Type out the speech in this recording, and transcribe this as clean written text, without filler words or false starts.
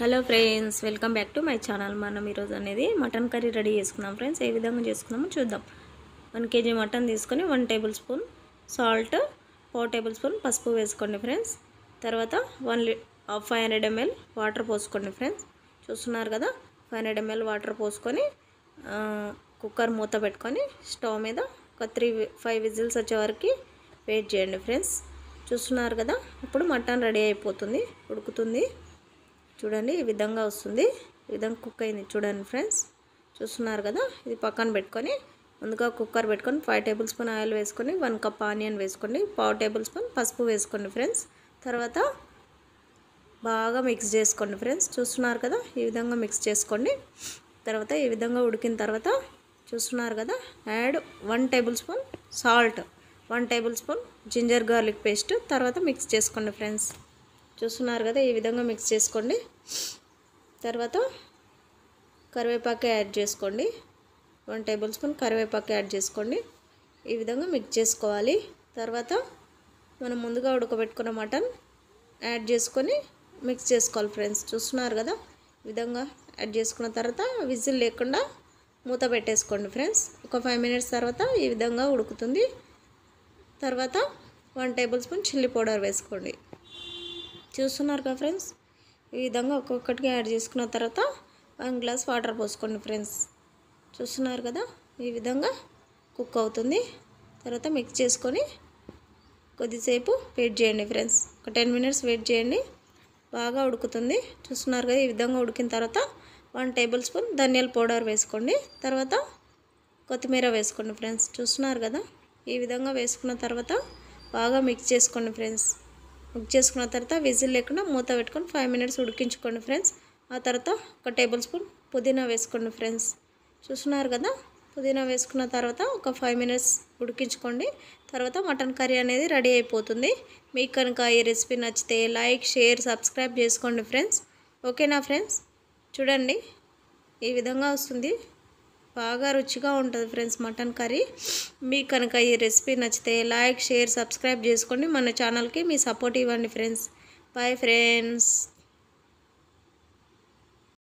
Hello friends, welcome back to my channel. మనం ఈరోజు అనేది మటన్ కర్రీ రెడీ చేసుకున్నాం ఫ్రెండ్స్. ఏ విధంగా చేసుకున్నామో చూద్దాం. 1 kg మటన్ తీసుకొని 1 tablespoon salt, 4 table spoon పసుపు వేసుకోండి ఫ్రెండ్స్. తర్వాత 500 ml వాటర్ పోసుకోండి ఫ్రెండ్స్. చూస్తున్నారు కదా, 500 ml వాటర్ పోసుకొని కుక్కర్ మూత పెట్టుకొని స్టవ్ మీద ఒక 3-5 విజిల్స్ వచ్చే వరకు వెయిట్ చేయండి ఫ్రెండ్స్. చూస్తున్నారు కదా, ఇప్పుడు మటన్ రెడీ అయిపోతుంది, ఉడుకుతుంది. చూడండి, ఈ విధంగా వస్తుంది. ఈ విధంగా కుక్ అయింది చూడండి ఫ్రెండ్స్. చూస్తున్నారు కదా, ఇది పక్కన పెట్టుకొని ముందుగా కుక్కర్ పెట్టుకొని 5 టేబుల్ స్పూన్ ఆయిల్ వేసుకొని 1 కప్ ఆనియన్ వేసుకోండి, 1/2 టేబుల్ స్పూన్ పసుపు వేసుకోండి ఫ్రెండ్స్. తర్వాత బాగా మిక్స్ చేసుకోండి ఫ్రెండ్స్. చూస్తున్నారు కదా, ఈ విధంగా మిక్స్ చేసుకోండి. తర్వాత ఈ విధంగా ఉడికిన తర్వాత చూస్తున్నారు కదా, add 1 tablespoon salt, 1 tablespoon ginger garlic paste తర్వాత మిక్స్ చేసుకోండి ఫ్రెండ్స్. చూస్తున్నారు కదా, ఈ విధంగా మిక్స్ చేసుకోండి. తర్వాత కరివేపాకు యాడ్ చేసుకోండి, 1 టేబుల్ స్పూన్ కరివేపాకు యాడ్ చేసుకోండి. ఈ విధంగా మిక్స్ చేసుకోవాలి. తర్వాత మనం ముందుగా ఉడకబెట్టుకున్న మటన్ యాడ్ చేసుకొని మిక్స్ చేసుకోవాలి ఫ్రెండ్స్. చూస్తున్నారు కదా, ఈ విధంగా యాడ్ చేసుకున్న తర్వాత విజిల్ లేకుండా మూత పెట్టేసుకోండి ఫ్రెండ్స్. ఒక 5 మినిట్స్ తర్వాత ఈ విధంగా ఉడుకుతుంది. తర్వాత 1 టేబుల్ స్పూన్ చిల్లీ పౌడర్ వేసుకోండి. చూస్తున్నారు కదా ఫ్రెండ్స్, ఈ విధంగా ఒక్కొక్కటిగా యాడ్ చేసుకున్న తర్వాత 1 గ్లాస్ వాటర్ పోసుకోండి ఫ్రెండ్స్. చూస్తున్నారు కదా, ఈ విధంగా కుక్ అవుతుంది. తర్వాత మిక్స్ చేసుకొని కొద్దిసేపు వెయిట్ చేయండి ఫ్రెండ్స్. ఒక 10 మినిట్స్ వెయిట్ చేయండి, బాగా ఉడుకుతుంది. చూస్తున్నారు కదా, ఈ విధంగా ఉడికిన తర్వాత 1 టేబుల్ స్పూన్ ధనియాల పౌడర్ వేసుకోండి. తర్వాత కొత్తిమీర వేసుకోండి ఫ్రెండ్స్. చూస్తున్నారు కదా, ఈ విధంగా వేసుకున్న తర్వాత బాగా మిక్స్ చేసుకోండి ఫ్రెండ్స్. మిక్స్ చేసుకున్న తర్వాత విజిల్ లేకుండా మూత పెట్టుకొని 5 మినిట్స్ ఉడికించుకోండి ఫ్రెండ్స్. ఆ తర్వాత 1 టేబుల్ స్పూన్ పుదీనా వేసుకోండి ఫ్రెండ్స్. చూస్తున్నారు కదా, పుదీనా వేసుకున్న తర్వాత ఒక 5 మినిట్స్ ఉడికించుకోండి. తర్వాత మటన్ కర్రీ అనేది రెడీ అయిపోతుంది. మీకు కనుక ఈ రెసిపీ నచ్చితే లైక్, షేర్, సబ్స్క్రైబ్ చేసుకోండి ఫ్రెండ్స్. ఓకేనా ఫ్రెండ్స్? చూడండి, ఈ విధంగా వస్తుంది. బాగా రుచిగా ఉంటుంది ఫ్రెండ్స్ మటన్ కర్రీ. మీకు కనుక ఈ రెసిపీ నచ్చితే లైక్, షేర్, సబ్స్క్రైబ్ చేసుకోండి. మన ఛానల్కి మీ సపోర్ట్ ఇవ్వండి ఫ్రెండ్స్. Bye friends.